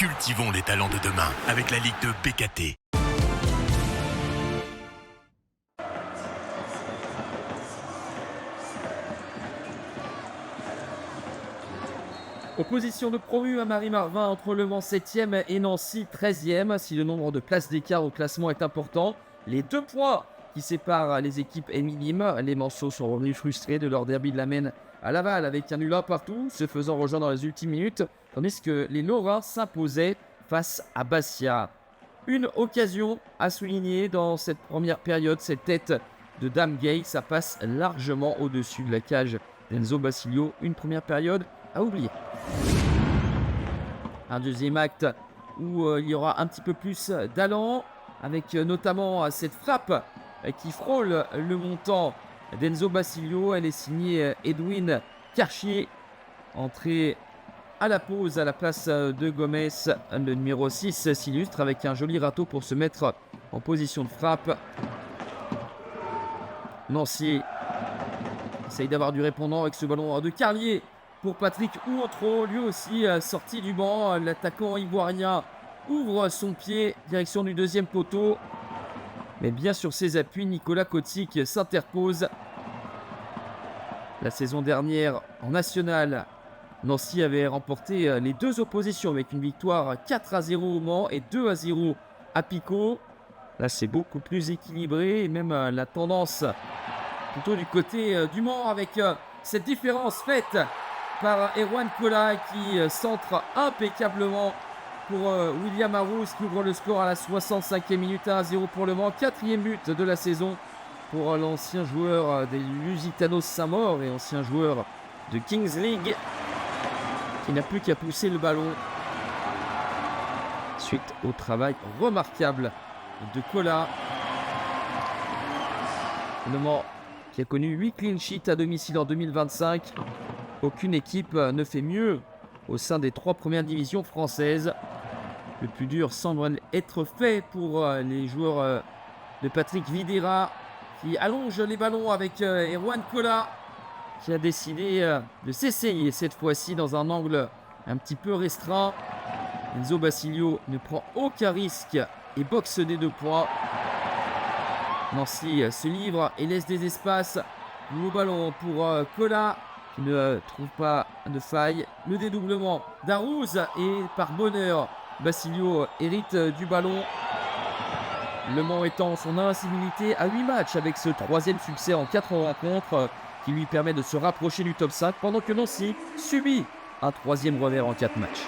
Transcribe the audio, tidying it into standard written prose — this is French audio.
Cultivons les talents de demain avec la Ligue de BKT. Opposition de promu à Marie-Marvin entre Le Mans 7e et Nancy 13e. Si le nombre de places d'écart au classement est important, les 2 points qui séparent les équipes est minime. Les Manceaux sont revenus frustrés de leur derby de la Maine à Laval avec un nul partout, se faisant rejoindre dans les ultimes minutes, tandis que les Lorrains s'imposaient face à Bastia. Une occasion à souligner dans cette première période, cette tête de Dame Gay, ça passe largement au-dessus de la cage d'Enzo Basilio. Une première période à oublier. Un deuxième acte où il y aura un petit peu plus d'allant, avec notamment cette frappe qui frôle le montant d'Enzo Basilio. Elle est signée Edwin Karchier, entrée à la pause à la place de Gomez. Le numéro 6 s'illustre avec un joli râteau pour se mettre en position de frappe. Nancy essaye d'avoir du répondant avec ce ballon de Carlier pour Patrick Ouotro, lui aussi sorti du banc. L'attaquant ivoirien ouvre son pied, direction du deuxième poteau. Mais bien sur ses appuis, Nicolas Kotsik s'interpose. La saison dernière, en national, Nancy avait remporté les 2 oppositions avec une victoire 4-0 au Mans et 2-0 à Picot. Là, c'est beaucoup plus équilibré et même la tendance plutôt du côté du Mans avec cette différence faite par Erwan Kola qui centre impeccablement pour William Arous qui ouvre le score à la 65e minute, 1-0 pour le Mans. 4e but de la saison pour l'ancien joueur des Lusitanos Saint-Maur et ancien joueur de Kings League qui n'a plus qu'à pousser le ballon suite au travail remarquable de Kola. Le Mans qui a connu 8 clean sheets à domicile en 2025. Aucune équipe ne fait mieux au sein des 3 premières divisions françaises. Le plus dur semble être fait pour les joueurs de Patrick Videra qui allonge les ballons avec Erwan Kola qui a décidé de s'essayer cette fois-ci dans un angle un petit peu restreint. Enzo Basilio ne prend aucun risque et boxe des 2 points. Nancy se livre et laisse des espaces. Nouveau ballon pour Kola qui ne trouve pas de faille. Le dédoublement d'Arouz et par bonheur, Basilio hérite du ballon. Le Mans étend son invincibilité à 8 matchs avec ce 3e succès en 4 rencontres qui lui permet de se rapprocher du top 5 pendant que Nancy subit un 3e revers en 4 matchs.